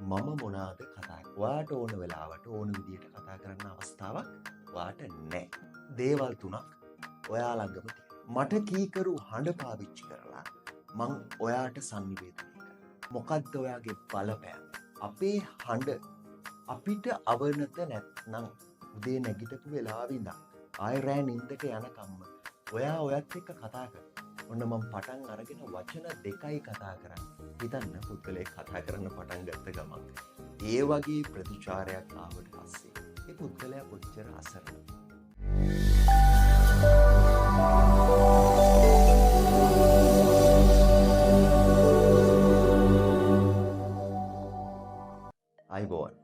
මම මොනවාද කතා කරන්නේ? ඔයාට ඕන වෙලාවට ඕන විදියට කතා කරන්න අවස්ථාවක් ඔයාට නැහැ. දේවල් තුනක් ඔයා ළඟම තියෙනවා. මට කීකරු හඬ පාවිච්චි කරලා මං ඔයාට sannivedanaya කරනවා. මොකද්ද ඔයාගේ බලපෑම? අපේ හඬ අපිට අවනත නැත්නම් උදේ නැගිටපු වෙලාවේ ඉඳන් ආය රෑ නිින්දට යනකම්ම ඔයා ඔයත් එක්ක කතා කරනවා. ඔන්න මම පටන් අරගෙන වචන දෙකයි කතා කරන්නේ. හිතන්න පුද්ගලයෙක් කතා කරන්න පටන් ගත්ත ගමන් ඒ වගේ ප්‍රතිචාරයක් ආවට පස්සේ ඒ පුද්ගලයා කොච්චර අසරණද? අයිබෝන්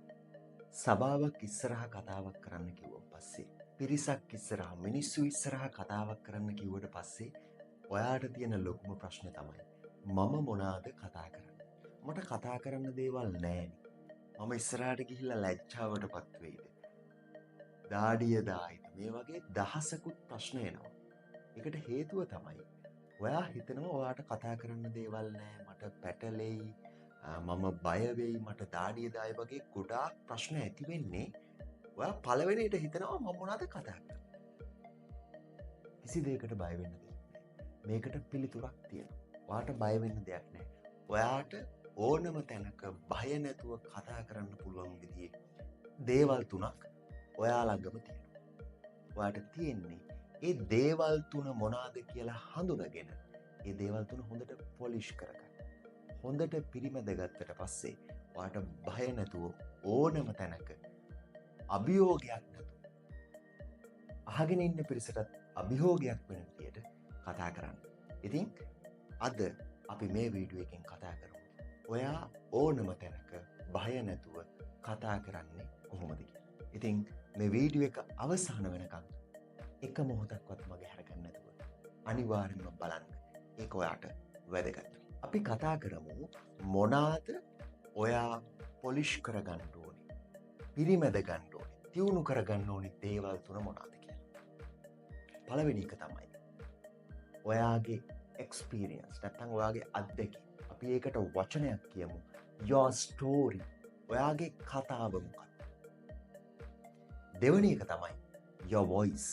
සභාවක් ඉස්සරහා කතාවක් කරන්න කිව්වන් පස්සේ පිරිසක් ඉස්සරහා මිනිස්සු ඉස්සරහා කතාවක් කරන්න කිව්වට පස්සේ ඔයාට තියෙන ලොකුම ප්‍රශ්නේ තමයි මම මොනවාද කතා කරන්නේ? මට කතා කරන්න දේවල් නැහැනේ. මම ඉස්සරහට ගිහිල්ලා ලැජ්ජාවටපත් වෙයිද? දාඩිය දායිද? මේ වගේ දහසකුත් ප්‍රශ්න එනවා. ඒකට හේතුව තමයි ඔයා හිතනවා ඔයාට කතා කරන්න දේවල් නැහැ, මට පැටලෙයි, මම බය වෙයි, මට දාඩිය දායි වගේ ගොඩාක් ප්‍රශ්න ඇති වෙන්නේ ඔයා පළවෙනියට හිතනවා මම මොනවද කතා කරන්නේ? කිසි දෙයකට බය වෙන්න දෙයක් නැහැ. මේකට පිළිතුරක් තියෙනවා. ඔයාට බය වෙන්න දෙයක් නැහැ. ඔයාට ඕනම තැනක බය නැතුව කතා කරන්න පුළුවන් විදිහේ දේවල් තුනක් ඔයා ළඟම තියෙනවා. ඔයාට තියෙන්නේ ඒ දේවල් තුන මොනවාද කියලා හඳුනගෙන ඒ දේවල් තුන හොඳට පොලිෂ් කරගන්න. හොඳට පිරිමැද ගත්තට පස්සේ ඔයාට බය නැතුව ඕනම තැනක අභියෝගයක් නැතුව අහගෙන ඉන්න පිරිසටත් අභියෝගයක් වෙන විදියට කතා කරන්න. ඉතින් අද අපි මේ වීඩියෝ එකෙන් කතා කරමු. ඔයා ඕනම තැනක බය නැතුව කතා කරන්නේ කොහොමද කියලා. ඉතින් මේ වීඩියෝ එක අවසාන වෙනකන් එක මොහොතක්වත් මගේ හැරගන්න නැතුව අනිවාර්යෙන්ම බලන්න. ඒක ඔයාට වැදගත්. අපි කතා කරමු මොනවාද ඔයා පොලිෂ් කරගන්න ඕනේ, පිරිමැද ගන්න ඕනේ, තියුණු කරගන්න ඕනේ දේවල් තුන මොනවාද කියලා. පළවෙනි එක තමයි ඔයාගේ එක්ස්පීරියන්ස්, නැත්නම් ඔයාගේ අත්දැකීම්. අපි ඒකට වචනයක් කියමු your story. ඔයාගේ කතාව මොකක්ද? දෙවෙනි එක තමයි your voice.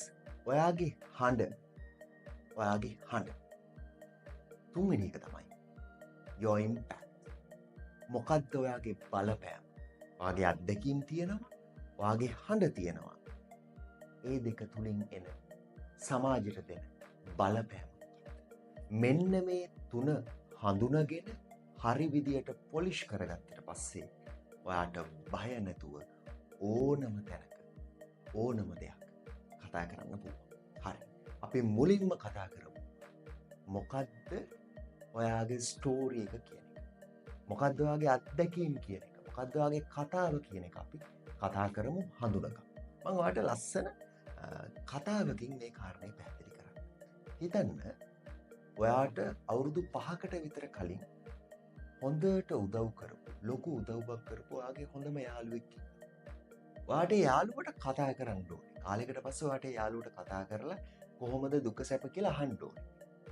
ඔයාගේ හඬ. ඔයාගේ හඬ. තුන්වෙනි එක තමයි your impact. මොකද්ද ඔයාගේ බලපෑම? ඔයාගේ අත්දැකීම් තියෙනවා, ඔයාගේ හඬ තියෙනවා. ඒ දෙක තුලින් එන සමාජයට දෙන බලපෑම. මෙන්න මේ තුන හඳුනගෙන හරි විදියට පොලිෂ් කරගත්තට පස්සේ ඔයාට බය නැතුව ඕනම තැනක ඕනම දෙයක් කතා කරන්න පුළුවන්. හරි. අපි මුලින්ම කතා කරමු මොකද්ද ඔයාගේ ස්ටෝරි එක කියන එක. මොකද්ද ඔයාගේ අත්දැකීම් කියන එක. මොකද්ද ඔයාගේ කතාව කියන එක අපි කතා කරමු හඳුනගමු. මම ඔයාලට ලස්සන කතාවකින් මේ කාරණේ පැහැදිලි කරන්න. හිතන්න ඔයාට අවුරුදු 5කට විතර කලින් හොඳට උදව් කරපු, ලොකු උදව්වක් කරපු ඔයාගේ හොඳම යාළුවෙක් ඉන්නවා. ඔයාට යාළුවට කතා කරන්න ඕනේ. කාලයකට පස්සේ ඔයාට යාළුවට කතා කරලා කොහොමද දුක සැප කියලා අහන්න ඕනේ.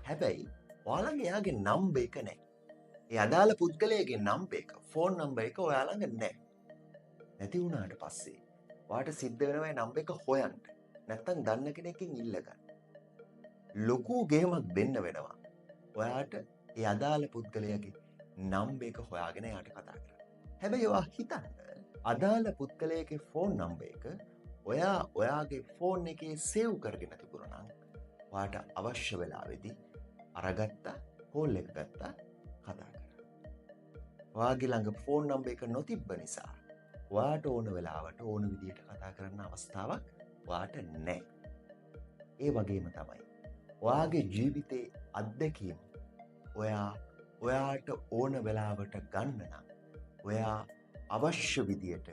හැබැයි ඔයාලගේ එයාගේ නම්බර් එක නැහැ. ඒ අදාළ පුද්ගලයාගේ නම්බර් එක, ෆෝන් නම්බර් එක ඔයා ළඟ නැහැ. නැති වුණාට පස්සේ ඔයාට සිද්ධ වෙනවා ඒ නම්බර් එක හොයන්න. නැත්තම් දන්න කෙනෙක්ගෙන් ඉල්ලගන්න. ලොකු ගේමක් දෙන්න වෙනවා. ඔයාට ඒ අදාළ පුද්ගලයාගේ නම්බර් එක හොයාගෙන එයාට කතා කරන්න. හැබැයි ඔයා හිතන්න අදාළ පුද්ගලයාගේ ෆෝන් නම්බර් එක ඔයා ඔයාගේ ෆෝන් එකේ සේව් කරගෙන තිබුණා නම් ඔයාට අවශ්‍ය වෙලාවෙදී අරගත්තා, කෝල් එක ගත්තා, කතා කරා. ඔයාගේ ළඟ ෆෝන් නම්බර් එක නොතිබ්බ නිසා ඔයාට ඕන වෙලාවට ඕන විදියට කතා කරන්න අවස්ථාවක් ඔයාට නැහැ. ඒ වගේම තමයි ඔයාගේ ජීවිතේ අත්දැකීම් ඔයාට ඕන වෙලාවට ගන්න නම් ඔයා අවශ්‍ය විදියට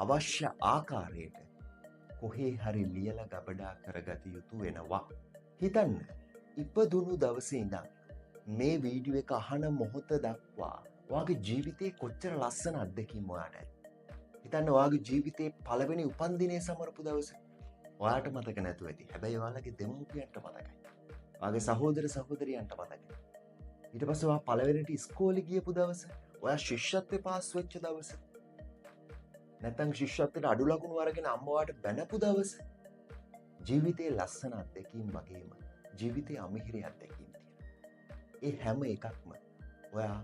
අවශ්‍ය ආකාරයට කොහේ හරි ලියලා ගබඩා කරගත යුතු වෙනවා. හිතන්න ඉපදුණු දවසේ ඉඳන් මේ වීඩියෝ එක අහන මොහොත දක්වා ඔයාගේ ජීවිතේ කොච්චර ලස්සන අත්දැකීම් ඔයාට ඇති. හිතන්න ඔයාගේ ජීවිතේ පළවෙනි උපන්දිනය සමරපු දවසේ ඔයාට මතක නැතුව ඇති. හැබැයි ඔයාලගේ දෙමව්පියන්ට මතකයි. ඔයාගේ සහෝදර සහෝදරියන්ට මතකයි. ඊට පස්සේ ඔයා පළවෙනිට ඉස්කෝලේ ගියපු දවස ඔයා ශිෂ්‍යත්වේ පාස් වෙච්ච දවස, නැත්නම් ශිෂ්‍යත්වයට අඩු ලකුණු අරගෙන අම්මවාට බැනපු දවස, ජීවිතයේ ලස්සන අත්දැකීම් වගේම ජීවිතයේ අමිහිරි අත්දැකීම් තියෙනවා. ඒ හැම එකක්ම ඔයා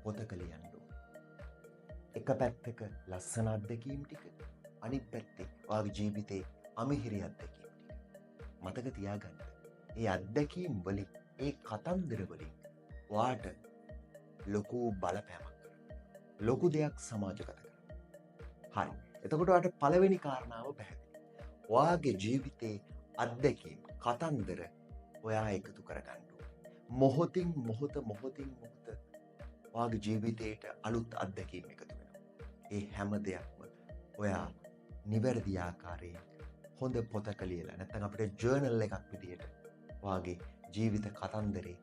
පොතක ලියන්න ඕනේ. එක පැත්තක ලස්සන අත්දැකීම් ටික, අනිත් පැත්තේ ඔයාගේ ජීවිතේ අමිහිරි අත්දැකීම් ටික. මතක තියාගන්න. ඒ අත්දැකීම් වලින්, ඒ කතන්දර වලින් ඔයාට ලොකු බලපෑමක් කරනවා. ලොකු දෙයක් සමාජගත කරනවා. හරි. එතකොට ඔයාට පළවෙනි කාරණාව පැහැදිලි. ඔයාගේ ජීවිතේ අත්දැකීම්, කතන්දර ඔයා එකතු කරගන්න ඕනේ. මොහොතින් මොහොත ඔයාගේ ජීවිතේට අලුත් අත්දැකීම් එකතු වෙනවා. ඒ හැම දෙයක්ම ඔයා නිවැරදි ආකාරයෙන් හොඳ පොතක ලියලා, නැත්නම් අපිට ජර්නල් එකක් විදියට ඔයාගේ ජීවිත කතන්දරේ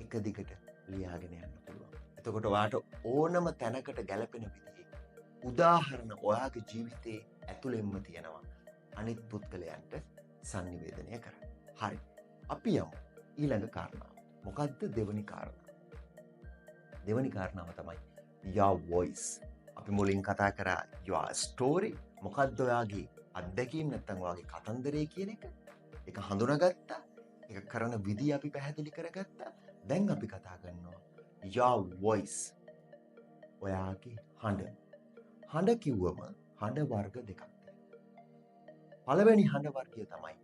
එක දිගට ලියාගෙන යන්න පුළුවන්. එතකොට ඔයාට ඕනම තැනකට ගැලපෙන විදිහේ උදාහරණ ඔයාගේ ජීවිතේ ඇතුළෙන්ම තියෙනවා අනිත් පුද්ගලයන්ට sannivedanaya කරන්න. හරි. අපි යමු ඊළඟ කාරණාව. මොකද්ද දෙවෙනි කාරණාව? දෙවෙනි කාරණාව තමයි your voice. අපි මුලින් කතා කරා your story. මොකද්ද ඔයාගේ අත්දැකීම්, නැත්නම් ඔයාගේ කතන්දරේ කියන එක? ඒක හඳුනාගත්තා. ඒක කරන විදිය අපි පැහැදිලි කරගත්තා. දැන් අපි කතා කරනවා your voice. ඔයාගේ හඬ. හඬ කිව්වම හඬ වර්ග දෙකක් තියෙනවා. පළවෙනි හඬ වර්ගය තමයි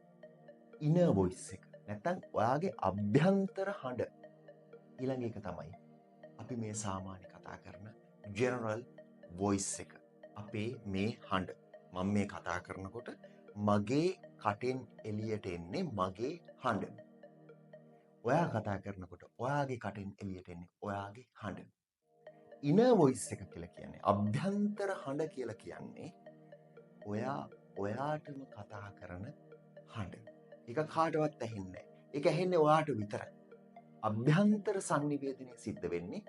inner voice එක. නැත්නම් ඔයාගේ අභ්‍යන්තර හඬ. ඊළඟ එක තමයි අපි මේ සාමාන්‍ය කතා කරන general voice එක. අපේ මේ හඬ. මම මේ කතා කරනකොට මගේ කටෙන් එළියට එන්නේ මගේ හඬ. ඔයා කතා කරනකොට ඔයාගේ කටෙන් එළියට එන්නේ ඔයාගේ හඬ. inner voice එක කියලා කියන්නේ, අභ්‍යන්තර හඬ කියලා කියන්නේ ඔයා ඔයාටම කතා කරන හඬ. ඒක කාටවත් ඇහෙන්නේ නැහැ. ඒක ඇහෙන්නේ ඔයාට විතරයි. අභ්‍යන්තර sannivedanaya සිද්ධ වෙන්නේ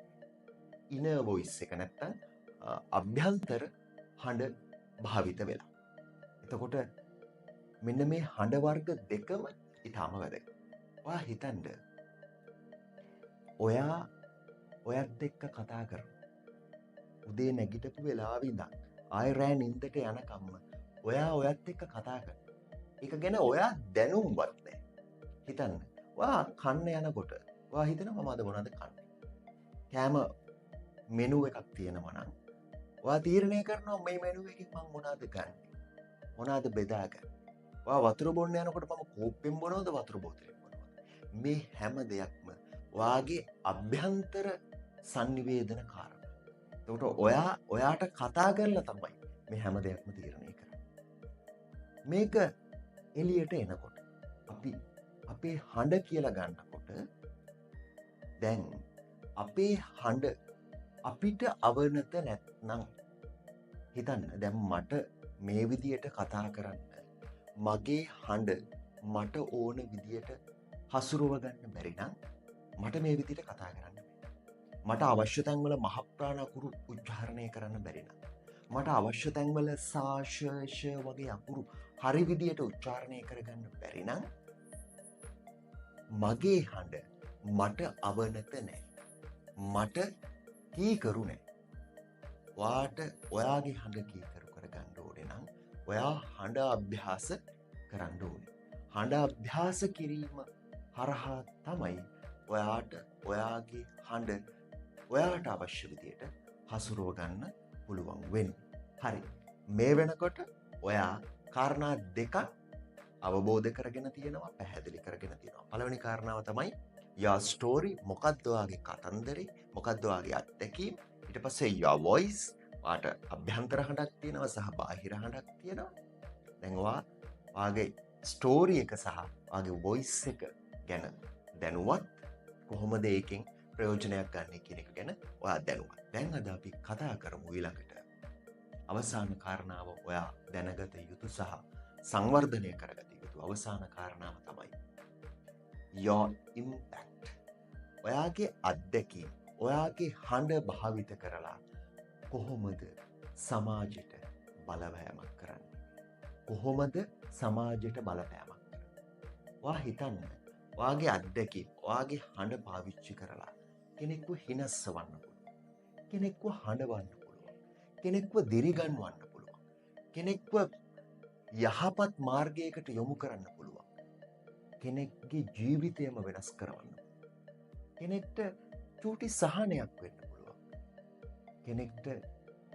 inner voice එක, නැත්තම් අභ්‍යන්තර හඬ භාවිත වෙලා. එතකොට මෙන්න මේ හඬ වර්ග දෙකම ඊටම වැදගත්. ඔයා හිතන්න, ඔයා ඔයත් එක්ක කතා කරනවා. උදේ නැගිටපු වෙලාවෙ ඉඳන් ආයෙ රෑ නිින්දට යනකම්ම ඔයා ඔයත් එක්ක කතා කරනවා. ඒක ගැන ඔයා දැනුම්වත් නැහැ. හිතන්න. ඔයා කන්න යනකොට ඔයා හිතනවා මම අද මොනවද කන්නේ? කෑම මෙනු එකක් තියෙනවා නම් ඔයා තීරණය කරනවා මේ මෙනු එකෙන් මම මොනවද ගන්න? මොනවද බෙදාගන්නේ? ඔයා වතුර බොන්න යනකොට මම කෝප්පෙන් බොනවද වතුර බෝතලෙන් බොනවද? මේ හැම දෙයක්ම ඔයාගේ අභ්‍යන්තර sannivedana කාරණා. එතකොට ඔයාට කතා කරලා තමයි මේ හැම දෙයක්ම තීරණය කරන්නේ. මේක එළියට එනකොට අපි අපේ හඬ කියලා ගන්නකොට දැන් අපේ හඬ අපිට අවනත නැත්නම්, හිතන්න දැන් මට මේ විදියට කතා කරන්න මගේ හඬ මට ඕන විදියට හසුරුව ගන්න බැරි නම් මට මේ විදියට කතා කරන්න බැහැ. මට අවශ්‍ය තැන්වල මහ ප්‍රාණ අකුරු උච්චාරණය කරන්න බැරි නම්, මට අවශ්‍ය තැන්වල සාශ වගේ අකුරු හරි විදියට උච්චාරණය කරගන්න බැරි නම් මගේ හඬ මට අවනත නැහැ. මට කීකරු නැහැ. ඔයාගේ හඬ කීකරු කරගන්න ඕනේ නම් ඔයා හඬ අභ්‍යාස කරන්න ඕනේ. හඬ අභ්‍යාස කිරීම හරහා තමයි ඔයාට ඔයාගේ හඬ ඔයාට අවශ්‍ය විදියට හසුරුව ගන්න පුළුවන් වෙන්නේ. හරි. මේ වෙනකොට ඔයා කාරණා දෙකක් අවබෝධ කරගෙන තියෙනවා, පැහැදිලි කරගෙන තියෙනවා. පළවෙනි කාරණාව තමයි your story. මොකක්ද ඔයාගේ කතන්දරේ? මොකක්ද ඔයාගේ අත්දැකීම්? ඊට පස්සේ your voice. වාට අභ්‍යන්තර හඬක් තියෙනවා සහ බාහිර හඬක් තියෙනවා. දැන් ඔයාගේ ස්ටෝරි එක සහ ඔයාගේ වොයිස් එක ගැන දැනුවත්, කොහොමද ඒකෙන් ප්‍රයෝජනයක් ගන්න කියන එක ගැන ඔයා දැනුවත්. දැන් අද අපි කතා කරමු ඊළඟට අවසාන කාරණාව. ඔයා දැනගත යුතු සහ සංවර්ධනය කරගත යුතු අවසාන කාරණාව තමයි your impact. ඔයාගේ අත්දැකීම්, ඔයාගේ හඬ භාවිත කරලා කොහොමද සමාජයට බලපෑමක් කරන්නේ? කොහොමද සමාජයට බලපෑමක් කරන්නේ? ඔයා හිතන්න, ඔයාගේ අත්දැකීම්, ඔයාගේ හඬ පාවිච්චි කරලා කෙනෙක්ව හිනස්සවන්න පුළුවන්. කෙනෙක්ව හඬවන්න පුළුවන්. කෙනෙක්ව දිරිගන්වන්න පුළුවන්. කෙනෙක්ව යහපත් මාර්ගයකට යොමු කරන්න පුළුවන්. කෙනෙක්ගේ ජීවිතයම වෙනස් කරවන්න. කෙනෙක්ට චූටි සහනයක් වෙන්න පුළුවන්. කෙනෙක්ට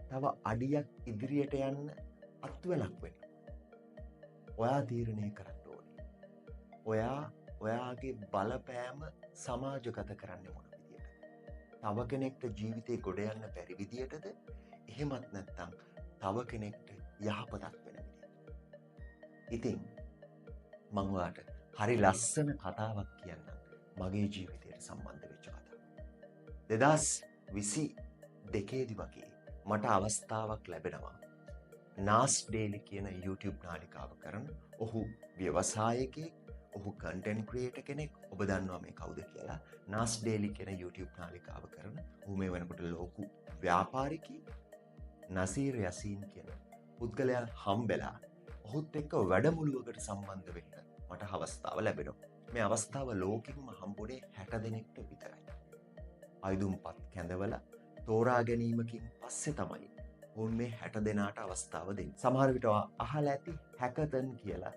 තව අඩියක් ඉදිරියට යන්න අත්වලක් වෙන්න. ඔයා තීරණය කරන්න ඕනේ. ඔයාගේ බලපෑම සමාජගත කරන්නේ මොන විදියටද? තව කෙනෙක්ට ජීවිතේ ගොඩ යන්න බැරි විදියටද? එහෙමත් නැත්නම් තව කෙනෙක්ට යහපතක් වෙන විදියට. ඉතින් මම ඔයාට හරි ලස්සන කතාවක් කියන්නම් මගේ ජීවිතයට සම්බන්ධ වෙච්ච කතාවක්. 2022 වගේ මට අවස්ථාවක් ලැබෙනවා නාස් ඩේලි කියන YouTube නාලිකාව කරන ඔහු ව්‍යවසායකයෙක්, ඔහු කන්ටෙන්ට් ක්‍රියේටර් කෙනෙක්. ඔබ දන්නවා මේ කවුද කියලා. නාස් ඩේලි කියන YouTube නාලිකාව කරන ඔහු මේ වෙනකොට ලොකු ව්‍යාපාරිකයෙක්. නසීර් යසීන් කියන පුද්ගලයා හම්බෙලා ඔහුත් එක්ක වැඩමුළුවකට සම්බන්ධ වෙන්න මට අවස්ථාව ලැබෙනවා. මේ අවස්ථාව ලෝකෙින්ම හම්බුනේ 60 දෙනෙක්ට විතරයි. ආයුධම්පත් කැඳවලා තෝරා ගැනීමකින් පස්සේ තමයි ඔවුන් මේ 60 දෙනාට අවස්ථාව දෙන්නේ. සමහර විට අහලා ඇති හැකතන් කියලා.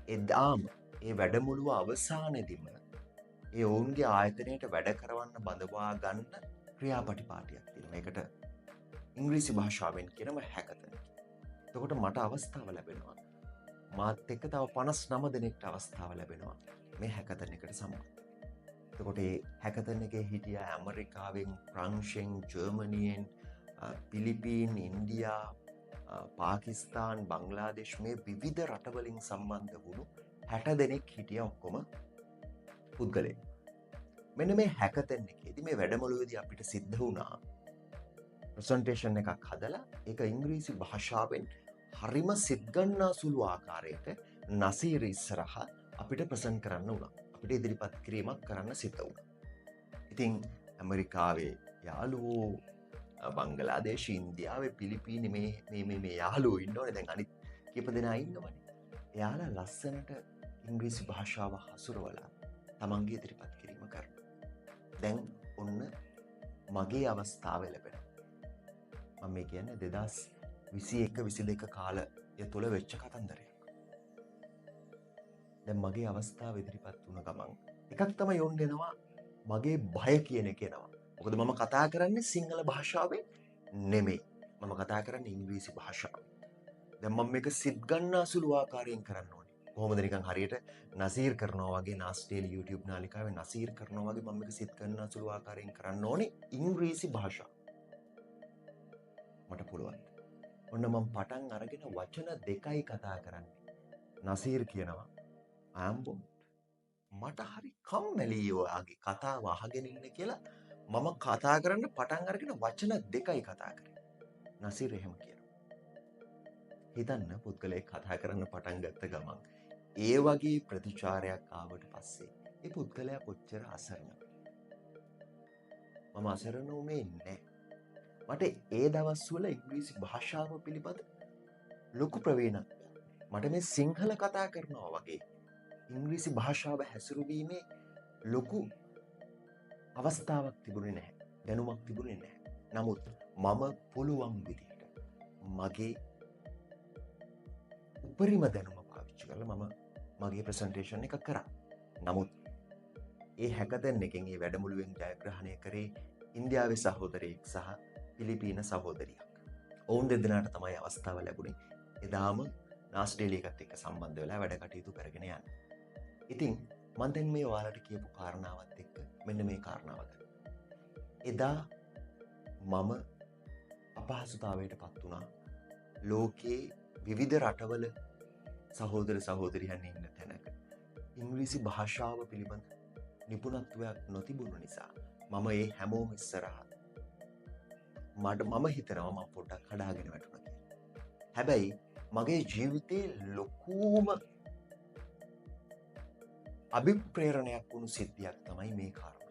එදාම ඒ වැඩමුළුව අවසානයේදීම ඒ ඔවුන්ගේ ආයතනයට වැඩ කරවන්න බඳවා ගන්න ක්‍රියාපටිපාටියක් තියෙනවා. මේකට ඉංග්‍රීසි භාෂාවෙන් කියනම හැකතන්. එතකොට මට අවස්ථාව ලැබෙනවා. මාත් එක්ක තව 59 දෙනෙක්ට අවස්ථාව ලැබෙනවා මේ හැකතන් එකට සම්බන්ධ. එතකොට මේ හැකතන් එකේ හිටියා ඇමරිකාවෙන්, ප්‍රංශෙන්, ජර්මනියෙන්, පිලිපීන්, ඉන්දියා, පාකිස්තාන්, බංග්ලාදේශ මේ විවිධ රටවලින් සම්බන්ධ වුණු 60 දෙනෙක් හිටියා ඔක්කොම පුද්ගලයන්. මෙන්න මේ හැකතන් එකේදී මේ වැඩමුළුවේදී අපිට සිද්ධ වුණා ප්‍රසන්ටේෂන් එකක් හදලා ඒක ඉංග්‍රීසි භාෂාවෙන් හරිම සිත්ගන්නා සුළු ආකාරයට නසීර් ඉස්සරහ අපිට ප්‍රසන්ට් කරන්න වුණා. අපිට ඉදිරිපත් කිරීමක් කරන්න සිද්ධ වුණා. ඉතින් ඇමරිකාවේ යාළුවෝ, බංගලාදේශ, ඉන්දියාවේ, පිලිපීන මේ යාළුවෝ ඉන්නවනේ. දැන් අනිත් කීප දෙනා ඉන්නවනේ. එයාලා ලස්සනට ඉංග්‍රීසි භාෂාව හසුරවලා තමන්ගේ ඉදිරිපත් කිරීම කරනවා. දැන් ඔන්න මගේ අවස්ථාව ලැබෙනවා. මම මේ කියන්නේ 2021-22 කාලය තුළ වෙච්ච කතන්දරයක්. දැන් මගේ අවස්ථාව ඉදිරිපත් වුණ ගමන් එකක් තමයි යොන් දෙනවා මගේ බය කියන එක එනවා. මොකද මම කතා කරන්නේ සිංහල භාෂාවෙන් නෙමෙයි. මම කතා කරන්නේ ඉංග්‍රීසි භාෂාවෙන්. දැන් මම මේක සිත් ගන්නා සුළු ආකාරයෙන් කරන්න ඕනේ. කොහොමද නිකන් හරියට නසීර් කරනවා වගේ නාස් ඩේලි YouTube නාලිකාවේ නසීර් කරනවා වගේ මම මේක සිත් ගන්නා සුළු ආකාරයෙන් කරන්න ඕනේ ඉංග්‍රීසි භාෂාව. මට පුළුවන්. ඔන්න මම පටන් අරගෙන වචන දෙකයි කතා කරන්නේ. නසීර් කියනවා ආම්බෝ මට හරි කම්මැලි ඔයාගේ කතාව අහගෙන ඉන්න කියලා මම කතා කරන්න පටන් අරගෙන වචන දෙකයි කතා කරේ. නසීර් එහෙම කියනවා. හිතන්න පුද්ගලයෙක් කතා කරන්න පටන් ගත්ත ගමන් ඒ වගේ ප්‍රතිචාරයක් ආවට පස්සේ ඒ පුද්ගලයා කොච්චර අසරණද? මම අසරණ වුණේ නැහැ. මට ඒ දවස්වල ඉංග්‍රීසි භාෂාව පිළිබඳ ලොකු ප්‍රවීණත්වයක්. මට මේ සිංහල කතා කරනවා වගේ ඉංග්‍රීසි භාෂාව හැසිරවීමේ ලොකු අවස්ථාවක් තිබුණේ නැහැ. දැනුමක් තිබුණේ නැහැ. නමුත් මම පුළුවන් විදිහට මගේ උපරිම දැනුම පාවිච්චි කරලා මම මගේ ප්‍රසන්ටේෂන් එක කරා. නමුත් ඒ හැකතන් එකෙන් ඒ වැඩමුළුවෙන් ජයග්‍රහණය කරේ ඉන්දියාවේ සහෝදරයෙක් සහ පිලිපීන සහෝදරියක්. ඔවුන් දෙදෙනාට තමයි අවස්ථාව ලැබුණේ. එදාම නාස් ඩේලි එකත් එක්ක සම්බන්ධ වෙලා වැඩ කටයුතු කරගෙන යන්න. ඉතින් මම දැන් මේ ඔයාලට කියපු කාරණාවත් එක්ක මෙන්න මේ කාරණාව ගන්න. එදා මම අපහසුතාවයටපත් වුණා. ලෝකයේ විවිධ රටවල සහෝදර සහෝදරියන් ඉන්න තැනක ඉංග්‍රීසි භාෂාව පිළිබඳ නිපුණත්වයක් නොතිබුණු නිසා මම ඒ හැමෝම ඉස්සරහා මම හිතනවා මම පොඩ්ඩක් කඩාගෙන වැටුණා කියලා. හැබැයි මගේ ජීවිතේ ලොකුම අභිප්‍රේරණයක් වුණු සිද්ධියක් තමයි මේ කාරණා.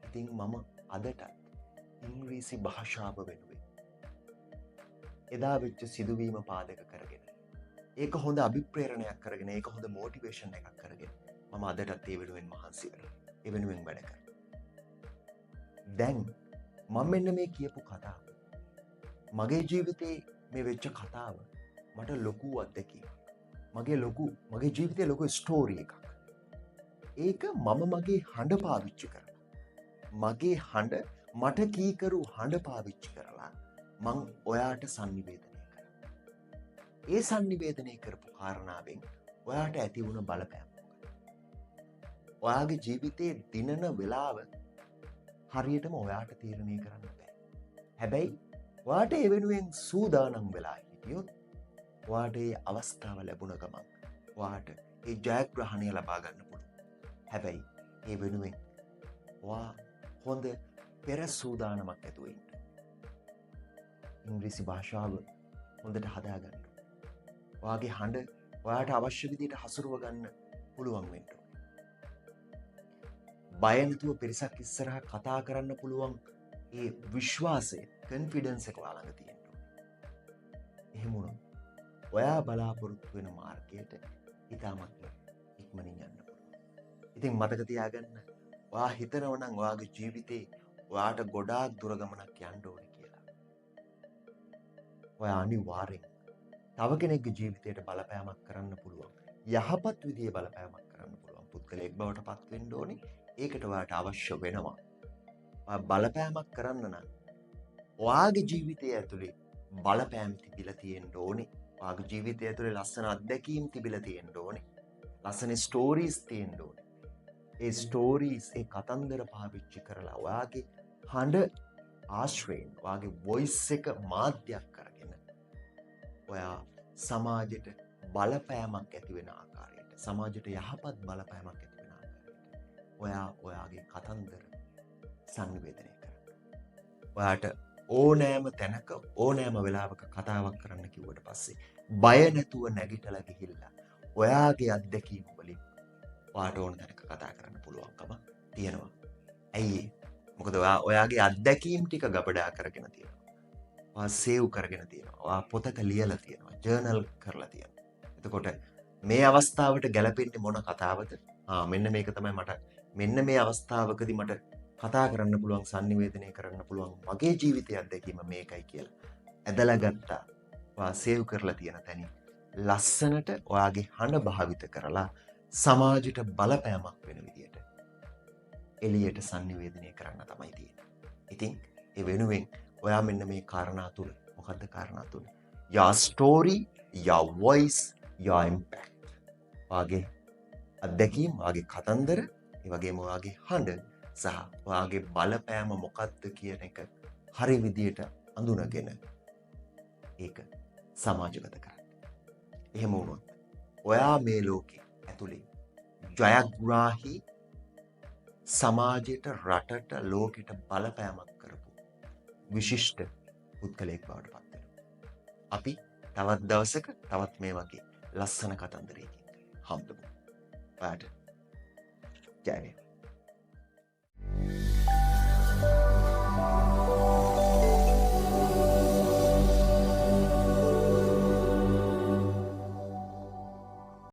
ඉතින් මම අදට ඉංග්‍රීසි භාෂාව වෙනුවෙන් එදා වෙච්ච සිදුවීම පාදක කරගෙන ඒක හොඳ අභිප්‍රේරණයක් කරගෙන ඒක හොඳ මොටිවේෂන් එකක් කරගෙන මම අදටත් ඒ වෙනුවෙන් මහන්සි වෙනවා. ඒ වෙනුවෙන් වැඩ කරනවා. දැන් මම මෙන්න මේ කියපු කතාව. මගේ ජීවිතේ මේ වෙච්ච කතාව මට ලොකු අත්දැකීමක්. මගේ ජීවිතේ ලොකු ස්ටෝරි එකක්. ඒක මම මගේ හඬ පාවිච්චි කරලා. මගේ හඬ මට කීකරු හඬ පාවිච්චි කරලා මං ඔයාට sannivedanaya කරා. ඒ sannivedanaya කරපු කාරණාවෙන් ඔයාට ඇති වුණ බලපෑම මොකක්ද? ඔයාගේ ජීවිතේ දිනන වෙලාව හරියටම ඔයාට තීරණය කරන්න බෑ. හැබැයි ඔයාට ඒ වෙනුවෙන් සූදානම් වෙලා හිටියොත් ඔයාට ඒ අවස්ථාව ලැබුණ ගමන් ඔයාට ඒ ජයග්‍රහණය ලබා ගන්න පුළුවන්. හැබැයි ඒ වෙනුවෙන් ඔයා හොඳ පෙර සූදානමක් ඇතුව ඉන්න. ඉංග්‍රීසි භාෂාව හොඳට හදාගන්න. ඔයාගේ හඬ ඔයාට අවශ්‍ය විදිහට හසුරුව ගන්න පුළුවන් වෙන්න ඕනේ. බය නැතුව පිරිසක් ඉස්සරහා කතා කරන්න පුළුවන් ඒ විශ්වාසය, කොන්ෆිඩන්ස් එක ඔයා ළඟ තියෙන්න ඕනේ. එහෙම වුණොත් ඔයා බලාපොරොත්තු වෙන මාර්ගයට ඉතාමත් ඉක්මනින් යන්න පුළුවන්. ඉතින් මතක තියාගන්න, ඔයා හිතනවා නම් ඔයාගේ ජීවිතේ ඔයාට ගොඩාක් දුර ගමනක් යන්න ඕනේ කියලා. ඔයා අනිවාර්යෙන් තව කෙනෙක්ගේ ජීවිතයට බලපෑමක් කරන්න පුළුවන්. යහපත් විදිහේ බලපෑමක් කරන්න පුළුවන් පුද්ගලයෙක් බවට පත් වෙන්න ඕනේ. ඒකට ඔයාට අවශ්‍ය වෙනවා. ඔයා බලපෑමක් කරන්න නම් ඔයාගේ ජීවිතය ඇතුලේ බලපෑම් තිබිලා තියෙන්න ඕනේ. ඔයාගේ ජීවිතය ඇතුලේ ලස්සන අත්දැකීම් තිබිලා තියෙන්න ඕනේ. ලස්සන ස්ටෝරීස් තියෙන්න ඕනේ. ඒ ස්ටෝරීස්, ඒ කතන්දර පාවිච්චි කරලා ඔයාගේ හඬ ආශ්‍රයෙන්, ඔයාගේ වොයිස් එක මාධ්‍යයක් කරගෙන ඔයා සමාජයට බලපෑමක් ඇති වෙන ආකාරයට, සමාජයට යහපත් බලපෑමක් ඇති වෙන ආකාරයට ඔයා ඔයාගේ කතන්දර සංනිවේදනය කරන්න. ඔයාට ඕනෑම තැනක ඕනෑම වෙලාවක කතාවක් කරන්න කිව්වට පස්සේ බය නැතුව නැගිටලා ගිහිල්ලා ඔයාගේ අත්දැකීම් වලින් ඔයාට ඕන තැනක කතා කරන්න පුළුවන්කම තියෙනවා. ඇයි? මොකද ඔයාගේ අත්දැකීම් ටික ගබඩා කරගෙන තියෙනවා. ඔයා සේව් කරගෙන තියෙනවා. ඔයා පොතක ලියලා තියෙනවා. ජර්නල් කරලා තියෙනවා. එතකොට මේ අවස්ථාවට ගැලපෙන්නේ මොන කතාවද? මෙන්න මේක තමයි මෙන්න මේ අවස්ථාවකදී මට කතා කරන්න පුළුවන්, sannivedanaya කරන්න පුළුවන් මගේ ජීවිතයේ අත්දැකීම මේකයි කියලා ඇදලා ගත්තා. ඔයා සේව් කරලා තියෙන තැනින් ලස්සනට ඔයාගේ හඬ භාවිත කරලා සමාජයට බලපෑමක් වෙන විදියට එළියට sannivedanaya කරන්න තමයි තියෙන්නේ. ඉතින් ඒ වෙනුවෙන් ඔයා මෙන්න මේ කාරණා තුන, මොකද්ද කාරණා තුන? Your story, your voice, your impact. ඔයාගේ අත්දැකීම්, ඔයාගේ කතන්දර, ඒ වගේම ඔයාගේ හඬ සහ ඔයාගේ බලපෑම මොකක්ද කියන එක හරි විදියට අඳුනගෙන ඒක සමාජගත කරන්න. එහෙම වුණොත් ඔයා මේ ලෝකේ ඇතුලේ ජයග්‍රාහී සමාජයට, රටට, ලෝකෙට බලපෑමක් කරපු විශිෂ්ට පුද්ගලයෙක් බවට පත් වෙනවා. අපි තවත් දවසක තවත් මේ වගේ ලස්සන කතන්දරයකින් හම්බෙමු. ඔයාට ජය වේවා.